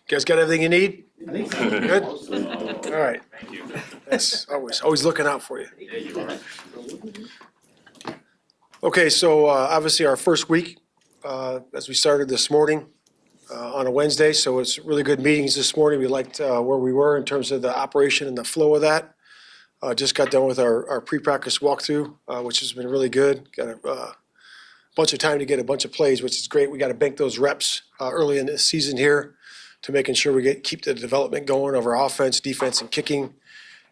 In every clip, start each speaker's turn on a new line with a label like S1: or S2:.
S1: guys got everything you need?
S2: I think so.
S1: Good? All right.
S3: Thank you.
S1: That's always looking out for you.
S3: Yeah, you are.
S1: Okay, so obviously our first week, as we started this morning on a Wednesday, so it's really good meetings this morning. We liked where we were in terms of the operation and the flow of that. Just got done with our pre-practice walkthrough, which has been really good. Got a bunch of time to get a bunch of plays, which is great. We got to bank those reps early in the season here to making sure we keep the development going of our offense, defense, and kicking.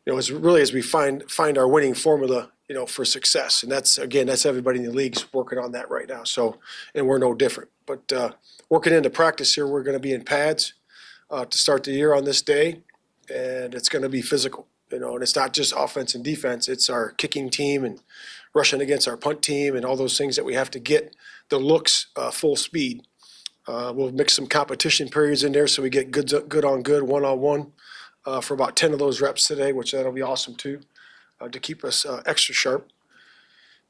S1: You know, it's really as we find our winning formula, you know, for success. And that's everybody in the league's working on that right now. So, and we're no different. But working into practice here, we're going to be in pads to start the year on this day, and it's going to be physical. You know, and it's not just offense and defense. It's our kicking team and rushing against our punt team and all those things that we have to get the looks full speed. We'll mix some competition periods in there so we get good on good, one-on-one for about 10 of those reps today, which that'll be awesome too, to keep us extra sharp.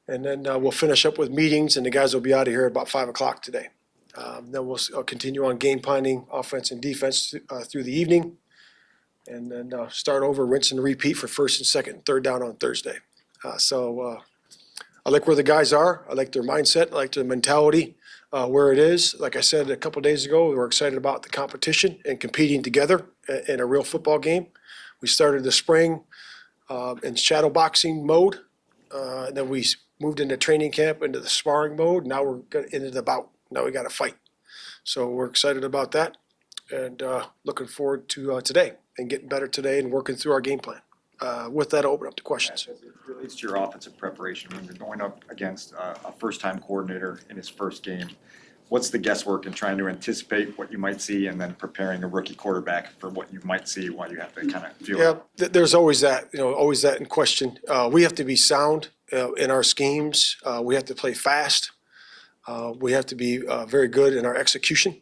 S1: And then we'll finish up with meetings, and the guys will be out of here at about 5 o'clock today. Then we'll continue on game planning, offense and defense through the evening. And then start over, rinse and repeat for first and second and third down on Thursday. So I like where the guys are. I like their mindset. I like their mentality, where it is. Like I said a couple days ago, we were excited about the competition and competing together in a real football game. We started the spring in shadow boxing mode. And then we moved into training camp into the sparring mode. Now we're into the bout. Now we got to fight. So we're excited about that and looking forward to today and getting better today and working through our game plan. With that, I'll open up to questions.
S4: As it relates to your offensive preparation, when you're going up against a first-time coordinator in his first game, what's the guesswork in trying to anticipate what you might see and then preparing a rookie quarterback for what you might see while you have to kind of feel it?
S1: Yeah, there's always that, always that in question. We have to be sound in our schemes. We have to play fast. We have to be very good in our execution.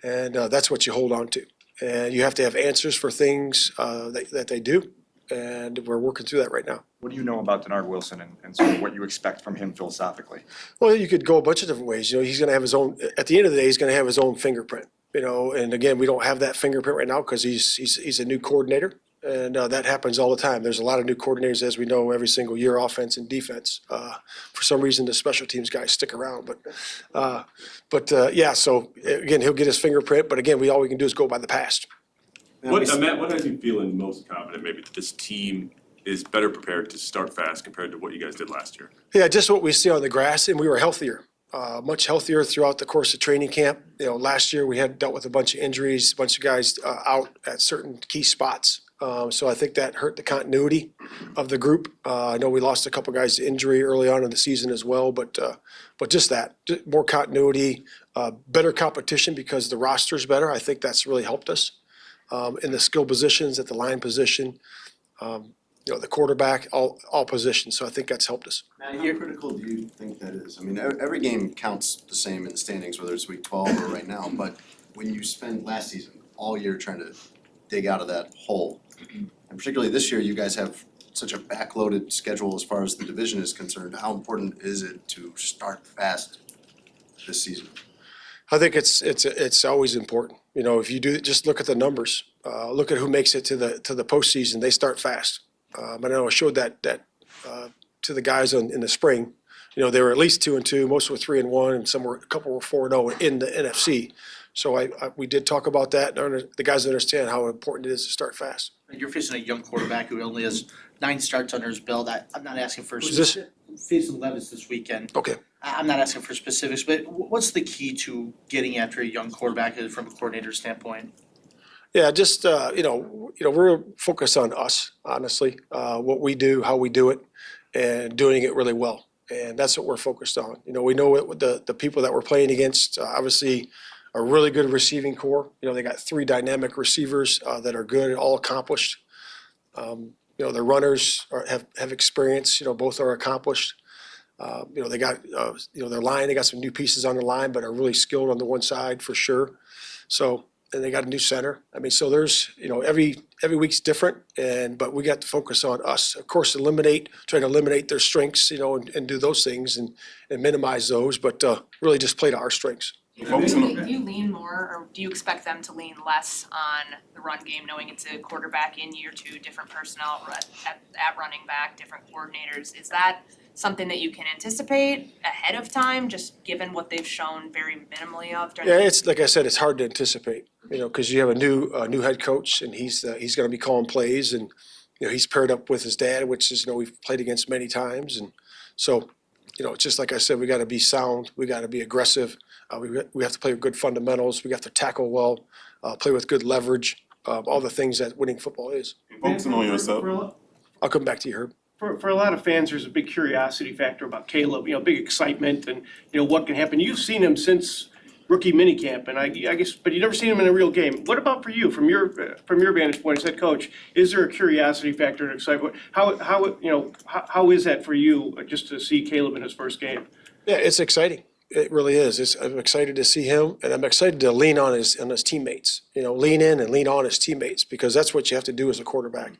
S1: And that's what you hold on to. And you have to have answers for things that they do, and we're working through that right now.
S4: What do you know about Denard Wilson and sort of what you expect from him philosophically?
S1: Well, you could go a bunch of different ways. He's going to have his own. At the end of the day, he's going to have his own fingerprint. And again, we don't have that fingerprint right now because he's a new coordinator, and that happens all the time. There's a lot of new coordinators, as we know, every single year, offense and defense. For some reason, the special teams guys stick around, but yeah. So again, he'll get his fingerprint, but again, all we can do is go by the past.
S5: Matt, what has you feeling most confident maybe that this team is better prepared to start fast compared to what you guys did last year?
S1: Yeah, just what we see on the grass, and we were healthier. Much healthier throughout the course of training camp. Last year we had dealt with a bunch of injuries, a bunch of guys out at certain key spots. So I think that hurt the continuity of the group. I know we lost a couple guys to injury early on in the season as well, but just more continuity, better competition because the roster's better. I think that's really helped us in the skill positions, at the line position, the quarterback, all positions. So I think that's helped us.
S2: Matt, how critical do you think that is? I mean, every game counts the same in the standings, whether it's week 12 or right now, but when you spend last season all year trying to dig out of that hole, and particularly this year, you guys have such a backloaded schedule as far as the division is concerned. How important is it to start fast this season?
S1: I think it's always important. If you do, just look at the numbers. Look at who makes it to the postseason. They start fast. I know I showed that to the guys in the spring. They were at least 2-2. Most were 3-1, and a couple were 4-0 in the NFC. So we did talk about that. The guys understand how important it is to start fast.
S6: You're facing a young quarterback who only has 9 starts under his belt. I'm not asking for
S1: Who's this?
S6: Facing Levis this weekend.
S1: Okay.
S6: I'm not asking for specifics, but what's the key to getting after a young quarterback from a coordinator standpoint?
S1: Yeah, just we're focused on us, honestly, what we do, how we do it, and doing it really well. And that's what we're focused on. We know what the people that we're playing against, obviously, a really good receiving core. They got 3 dynamic receivers that are good, all accomplished. Their runners have experience. Both are accomplished. They got their line. They got some new pieces on the line, but are really skilled on the one side for sure. So, and they got a new center. I mean, so there's every week's different, but we got to focus on us. Of course, try to eliminate their strengths, and do those things and minimize those, but really just play to our strengths.
S3: Focus on
S7: Do you lean more, or do you expect them to lean less on the run game, knowing it's a quarterback in year two, different personnel at running back, different coordinators? Is that something that you can anticipate ahead of time, just given what they've shown very minimally of during
S1: Yeah,
S7: the
S1: it's, like I said, it's hard to anticipate, because you have a new head coach, and he's gonna be calling plays, and, he's paired up with his dad, which is, we've played against many times, and so, it's just like I said, we gotta be sound, we gotta be aggressive, we have to play with good fundamentals, we have to tackle well, play with good leverage, all the things that winning football is.
S3: focusing on yourself.
S1: I'll come back to you, Herb.
S8: For a lot of fans, there's a big curiosity factor about Caleb, big excitement and, what can happen. You've seen him since rookie minicamp, and I guess, but you've never seen him in a real game. What about for you, from your vantage point as head coach? Is there a curiosity factor and excitement? How is that for you, just to see Caleb in his first game?
S1: Yeah, it's exciting. It really is. I'm excited to see him, and I'm excited to lean on his teammates. Lean in and lean on his teammates, because that's what you have to do as a quarterback.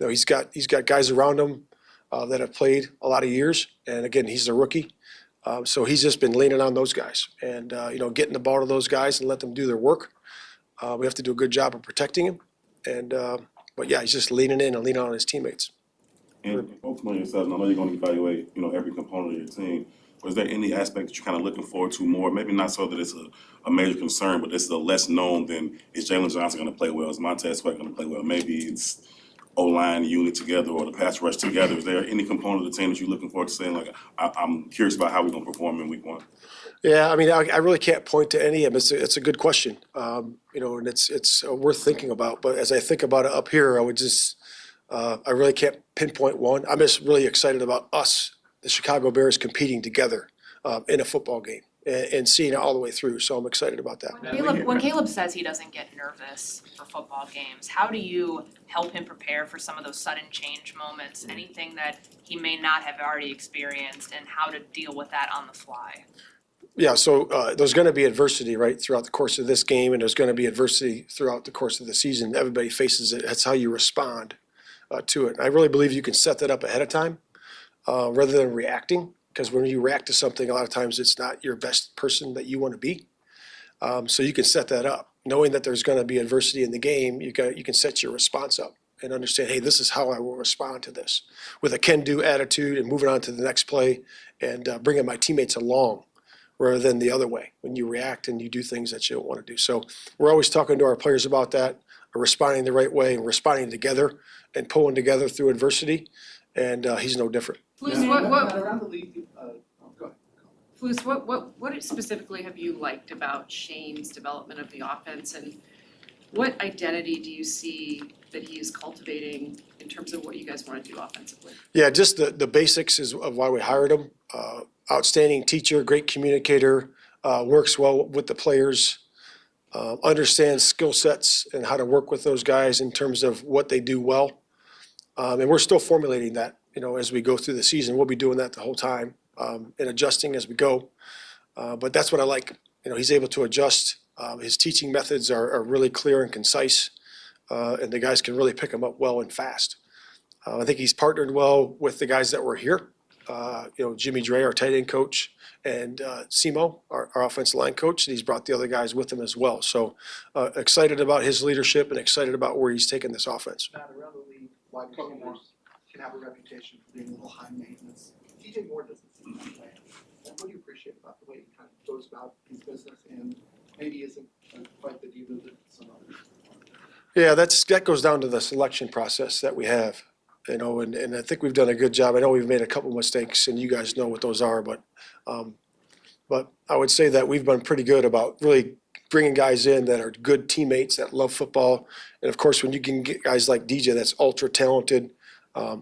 S1: He's got guys around him that have played a lot of years, and again, he's a rookie, so he's just been leaning on those guys and getting the ball to those guys and let them do their work. We have to do a good job of protecting him, and but yeah, he's just leaning in and leaning on his teammates.
S3: And focusing on yourself, and I know you're going to evaluate, every component of your team. But is there any aspect that you're kind of looking forward to more? Maybe not so that it's a major concern, but this is a less known than, is Jalen Johnson going to play well? Is Montez Sweat going to play well? Maybe it's O-line unit together or the pass rush together. Is there any component of the team that you're looking forward to saying, like, I'm curious about how we're going to perform in week one?
S1: Yeah, I mean, I really can't point to any of them. It's a good question, and it's worth thinking about. But as I think about it up here, I really can't pinpoint one. I'm just really excited about us, the Chicago Bears, competing together in a football game and seeing it all the way through. So I'm excited about that.
S7: When Caleb says he doesn't get nervous for football games, how do you help him prepare for some of those sudden change moments, anything that he may not have already experienced, and how to deal with that on the fly?
S1: Yeah, so there's going to be adversity, right, throughout the course of this game, and there's going to be adversity throughout the course of the season. Everybody faces it. That's how you respond to it. I really believe you can set that up ahead of time rather than reacting, because when you react to something, a lot of times it's not your best person that you want to be. So you can set that up. Knowing that there's going to be adversity in the game, you can set your response up and understand, hey, this is how I will respond to this, with a can-do attitude and moving on to the next play and bringing my teammates along, rather than the other way, when you react and you do things that you don't want to do. So we're always talking to our players about that, responding the right way and responding together and pulling together through adversity, and he's no different.
S9: Flus,
S10: Around the league, go ahead.
S9: Flus, what specifically have you liked about Shane's development of the offense, and what identity do you see that he is cultivating in terms of what you guys want to do offensively?
S1: Yeah, just the basics of why we hired him. Outstanding teacher, great communicator, works well with the players, understands skill sets and how to work with those guys in terms of what they do well. And we're still formulating that, as we go through the season. We'll be doing that the whole time and adjusting as we go. But that's what I like. He's able to adjust. His teaching methods are really clear and concise, and the guys can really pick them up well and fast. I think he's partnered well with the guys that were here. Jimmy Dre, our tight end coach, and Simo, our offensive line coach, and he's brought the other guys with him as well. So excited about his leadership and excited about where he's taken this offense.
S10: Matt, around the league, wide receivers can have a reputation for being a little high maintenance. DJ Moore doesn't seem that way. What do you appreciate about the way he kind of goes about his business and maybe isn't quite the diva that some others?
S1: Yeah, that goes down to the selection process that we have. And I think we've done a good job. I know we've made a couple mistakes, and you guys know what those are, but I would say that we've been pretty good about really bringing guys in that are good teammates that love football. And of course, when you can get guys like DJ, that's ultra talented,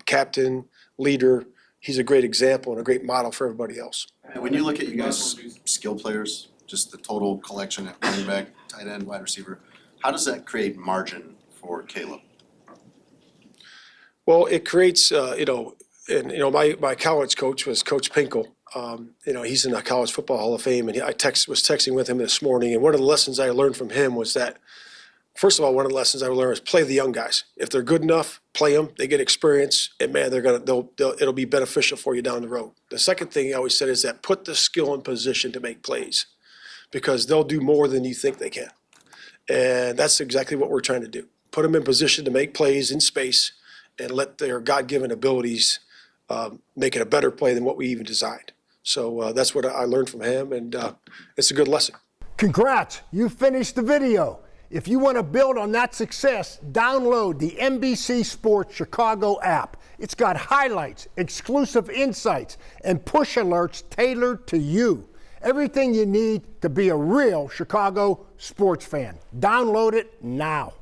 S1: captain, leader, he's a great example and a great model for everybody else.
S2: And when you look at you guys' skill players, just the total collection at running back, tight end, wide receiver, how does that create margin for Caleb?
S1: Well, it creates, my college coach was Coach Pinkel. He's in the College Football Hall of Fame, and I was texting with him this morning, and one of the lessons I learned from him was that, first of all, one of the lessons I learned is play the young guys. If they're good enough, play them. They get experience, and man, it'll be beneficial for you down the road. The second thing he always said is that put the skill in position to make plays. because they'll do more than you think they can. And that's exactly what we're trying to do. Put them in position to make plays in space and let their God-given abilities make it a better play than what we even designed. So that's what I learned from him, and it's a good lesson.
S11: Congrats, you finished the video. If you want to build on that success, download the NBC Sports Chicago app. It's got highlights, exclusive insights, and push alerts tailored to you. Everything you need to be a real Chicago sports fan. Download it now.